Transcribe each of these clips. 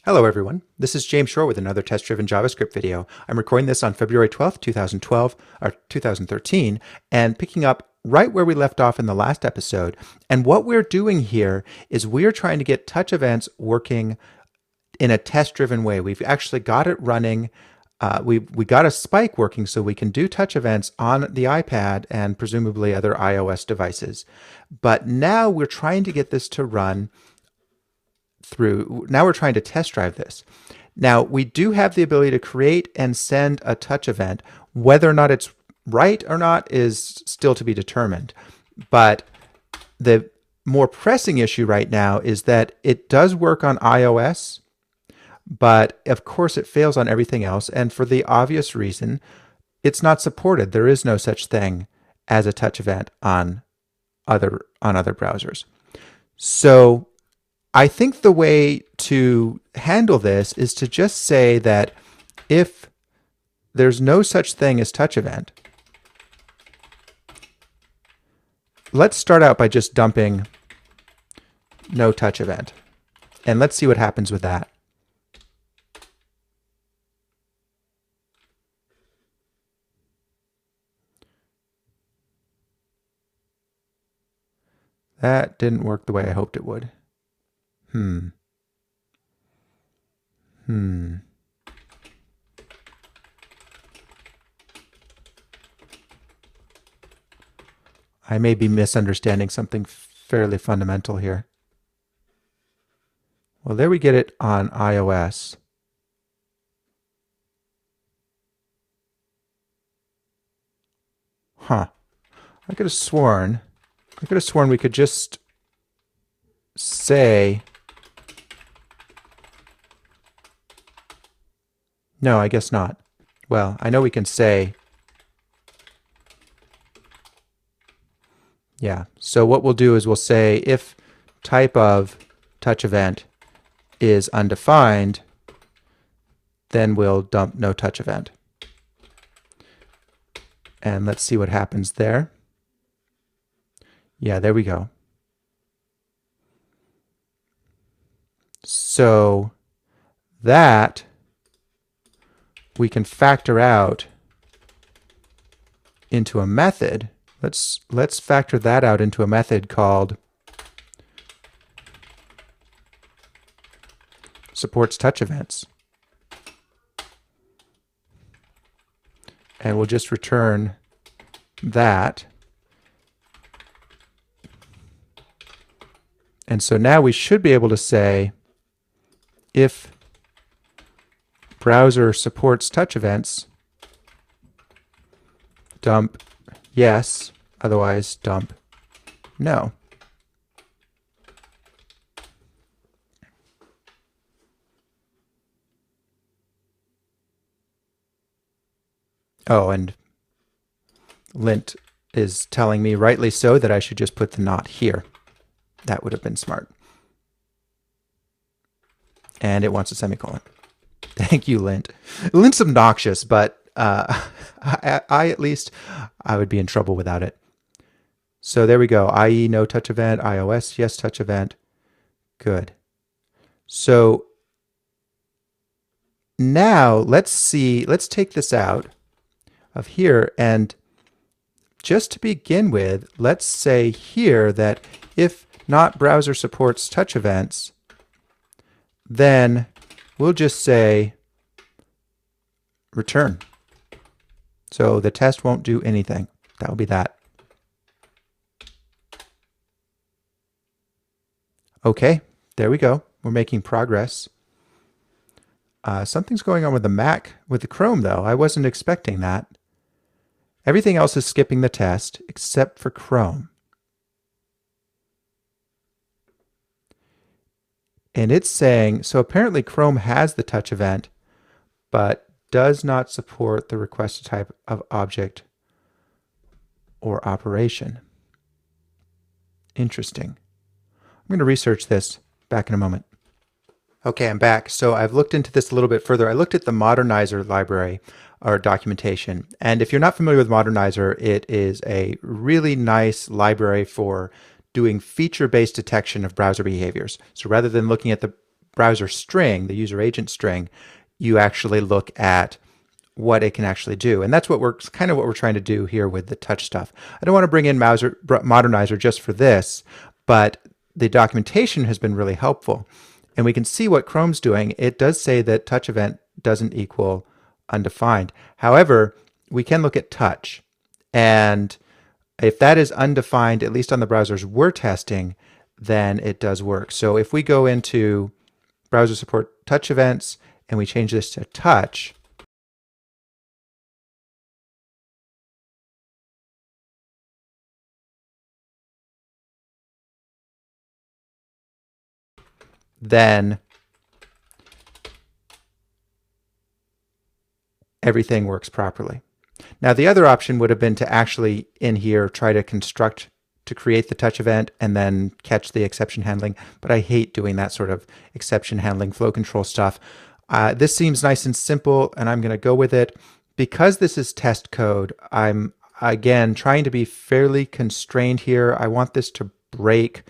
Hello everyone, this is James Shore with another test-driven JavaScript video. I'm recording this on February 12th, 2012, or 2013, and picking up right where we left off in the last episode. And what we're doing here is we're trying to get touch events working in a test-driven way. We've actually got it running. We got a spike working so we can do touch events on the iPad and presumably other iOS devices. But now we're trying to get this to run now we're trying to test drive this. Now we do have the ability to create and send a touch event. Whether or not it's right or not is still to be determined. But the more pressing issue right now is that it does work on iOS, but of course it fails on everything else. And for the obvious reason, it's not supported. There is no such thing as a touch event on other browsers. So I think the way to handle this is to just say that if there's no such thing as touch event, let's start out by just dumping no touch event. And let's see what happens with that. That didn't work the way I hoped it would. I may be misunderstanding something fairly fundamental here. Well, there we get it on iOS. I could have sworn we could just say, no, I guess not. Well, I know we can say, yeah. So what we'll do is we'll say if type of touch event is undefined, then we'll dump no touch event. And let's see what happens there. Yeah, there we go. So that we can factor out into a method. Let's factor that out into a method called supports touch events. And we'll just return that. And so now we should be able to say if browser supports touch events, dump yes, otherwise dump no. Oh, and lint is telling me, rightly so, that I should just put the not here. That would have been smart. And it wants a semicolon. Thank you, lint. Lint's obnoxious, but I at least, I would be in trouble without it. So there we go. IE no touch event, iOS yes touch event. Good. So now let's take this out of here, and just to begin with, let's say here that if not browser supports touch events, then we'll just say return. So the test won't do anything. That will be that. Okay, there we go. We're making progress. Something's going on with the Mac, with the Chrome though. I wasn't expecting that. Everything else is skipping the test except for Chrome. And it's saying, so apparently Chrome has the touch event, but does not support the requested type of object or operation. Interesting. I'm going to research this. Back in a moment. Okay, I'm back. So I've looked into this a little bit further. I looked at the Modernizer library or documentation. And if you're not familiar with Modernizer, it is a really nice library for doing feature-based detection of browser behaviors. So rather than looking at the browser string, the user agent string, you actually look at what it can actually do. And that's what we're kind of what we're trying to do here with the touch stuff. I don't want to bring in Modernizer just for this, but the documentation has been really helpful. And we can see what Chrome's doing. It does say that touch event doesn't equal undefined. However, we can look at touch. And if that is undefined, at least on the browsers we're testing, then it does work. So if we go into browser support touch events and we change this to touch, then everything works properly. Now, the other option would have been to actually in here try to construct to create the touch event and then catch the exception handling, but I hate doing that sort of exception handling flow control stuff. This seems nice and simple, and I'm going to go with it. Because this is test code, I'm, again, trying to be fairly constrained here. I want this to break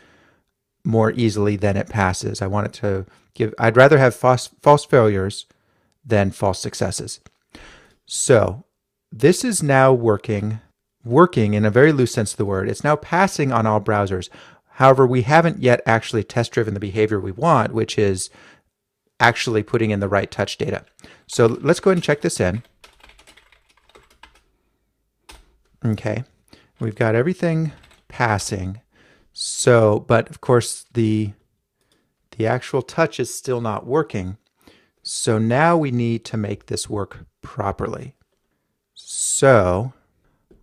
more easily than it passes. I want it to give, I'd rather have false failures than false successes. So this is now working in a very loose sense of the word. It's now passing on all browsers. However, we haven't yet actually test driven the behavior we want, which is actually putting in the right touch data. So let's go ahead and check this in. Okay, we've got everything passing. So, but of course the actual touch is still not working. So now we need to make this work properly. So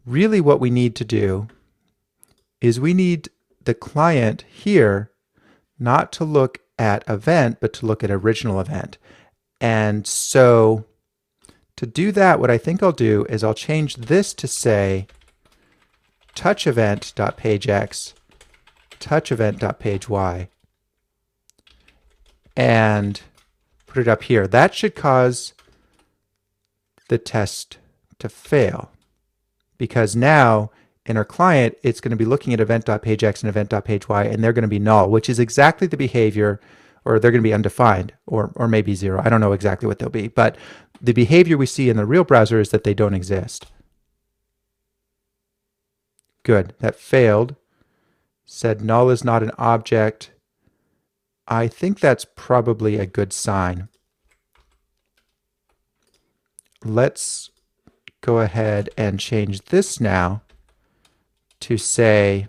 really what we need to do is we need the client here not to look at event, but to look at original event. And so to do that, what I think I'll do is I'll change this to say touch event.pagex touch event.pagey and put it up here. That should cause the test to fail because now in our client, it's going to be looking at event.pagex and event.pagey and they're going to be null, which is exactly the behavior, or they're going to be undefined or maybe zero. I don't know exactly what they'll be, but the behavior we see in the real browser is that they don't exist. Good, that failed. Said null is not an object. I think that's probably a good sign. Let's go ahead and change this now to say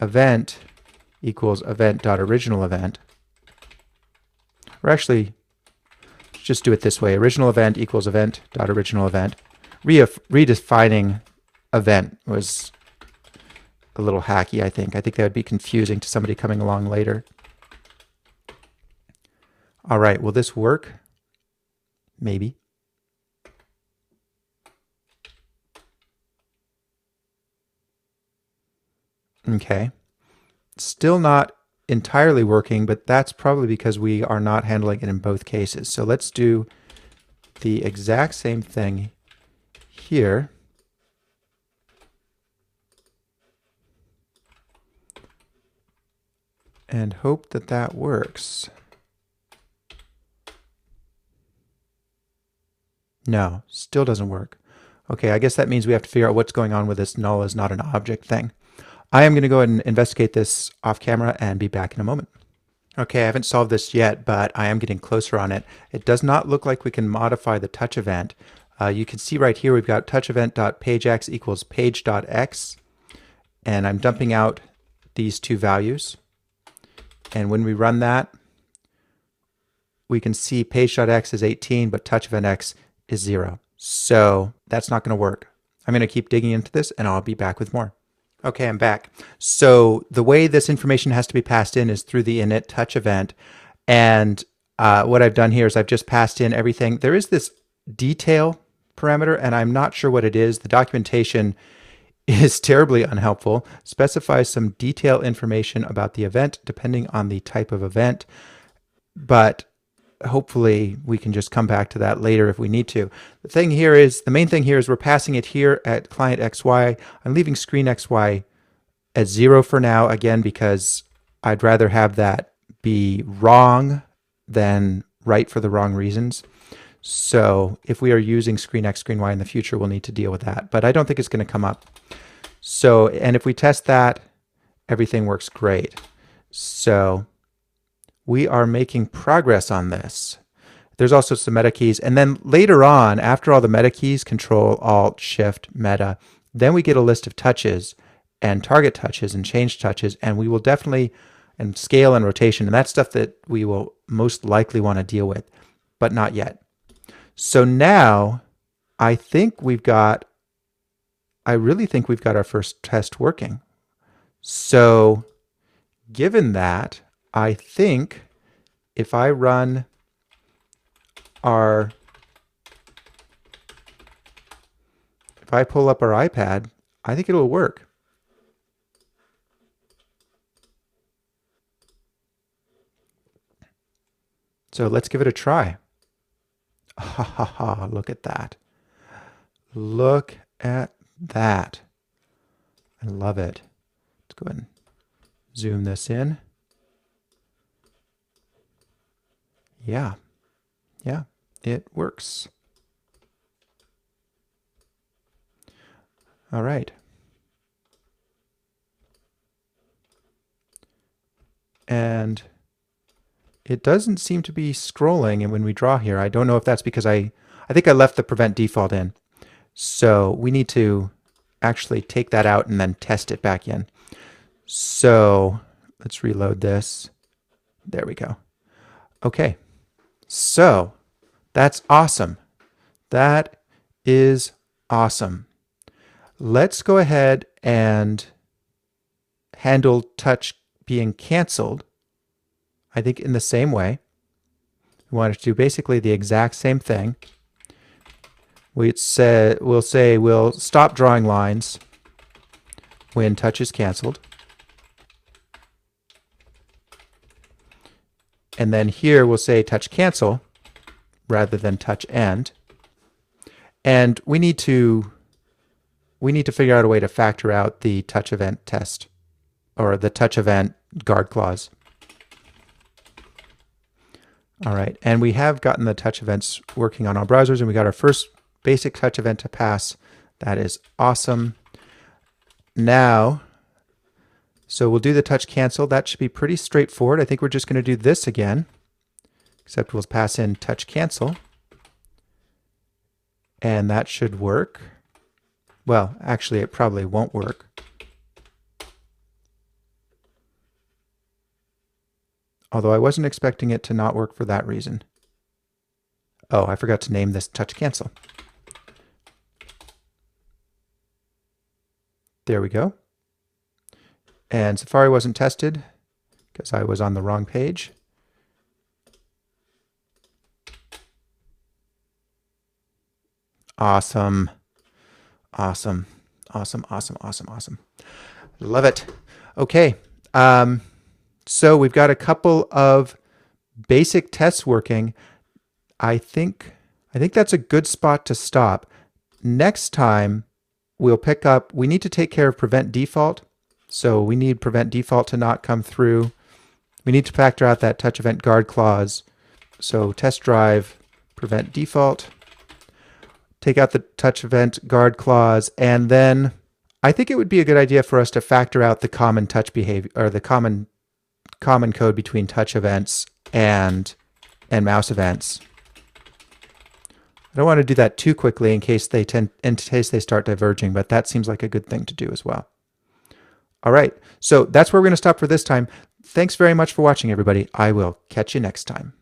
event equals event.originalEvent. Or actually, just do it this way. Original event equals event.originalEvent. Redefining event was a little hacky, I think. I think that would be confusing to somebody coming along later. All right, will this work? Maybe. Okay. Still not entirely working, but that's probably because we are not handling it in both cases. So let's do the exact same thing here. And hope that that works. No, still doesn't work. Okay, I guess that means we have to figure out what's going on with this null is not an object thing. I am going to go ahead and investigate this off camera and be back in a moment. Okay, I haven't solved this yet, but I am getting closer on it. It does not look like we can modify the touch event. You can see right here we've got touch event.pagex equals page.x, and I'm dumping out these two values. And when we run that, we can see page.x is 18, but touch event x is 0. So that's not going to work. I'm going to keep digging into this and I'll be back with more. Okay, I'm back. So the way this information has to be passed in is through the init touch event. And what I've done here is I've just passed in everything. There is this detail parameter, and I'm not sure what it is. The documentation is terribly unhelpful. Specifies some detail information about the event depending on the type of event. But hopefully we can just come back to that later if we need to. The main thing here is we're passing it here at client XY. I'm leaving screen XY at 0 for now, again, because I'd rather have that be wrong than right for the wrong reasons. So if we are using screen X, screen Y in the future, we'll need to deal with that. But I don't think it's going to come up. So, and if we test that, everything works great. So we are making progress on this. There's also some meta keys. And then later on, after all the meta keys, Control, Alt, Shift, Meta, then we get a list of touches and target touches and change touches. And we will definitely, and scale and rotation, and that's stuff that we will most likely want to deal with, but not yet. So now I really think we've got our first test working. So given that, I think if I run if I pull up our iPad, I think it'll work. So let's give it a try. Ha ha ha, look at that. Look at that. I love it. Let's go ahead and zoom this in. Yeah, it works. All right. And it doesn't seem to be scrolling, and when we draw here, I don't know if that's because I think I left the prevent default in. So we need to actually take that out and then test it back in. So let's reload this. There we go. Okay. So that's awesome. That is awesome. Let's go ahead and handle touch being canceled. I think in the same way. We want to do basically the exact same thing. We'll say we'll stop drawing lines when touch is canceled. And then here we'll say touch cancel rather than touch end. And we need to figure out a way to factor out the touch event test, or the touch event guard clause. All right, and we have gotten the touch events working on our browsers, and we got our first basic touch event to pass. That is awesome. Now, so we'll do the touch cancel. That should be pretty straightforward. I think we're just going to do this again, except we'll pass in touch cancel. And that should work. Well, actually, it probably won't work. Although I wasn't expecting it to not work for that reason. Oh, I forgot to name this touch cancel. There we go. And Safari wasn't tested because I was on the wrong page. Awesome. Awesome. Awesome, awesome, awesome, awesome. Love it. Okay. So we've got a couple of basic tests working. I think that's a good spot to stop. Next time we'll pick up, we need to take care of prevent default. So we need prevent default to not come through. We need to factor out that touch event guard clause. So test drive prevent default, take out the touch event guard clause, and then I think it would be a good idea for us to factor out the common touch behavior, or the common code between touch events and mouse events. I don't want to do that too quickly in case they start diverging, but that seems like a good thing to do as well. All right, so that's where we're going to stop for this time. Thanks very much for watching, everybody. I will catch you next time.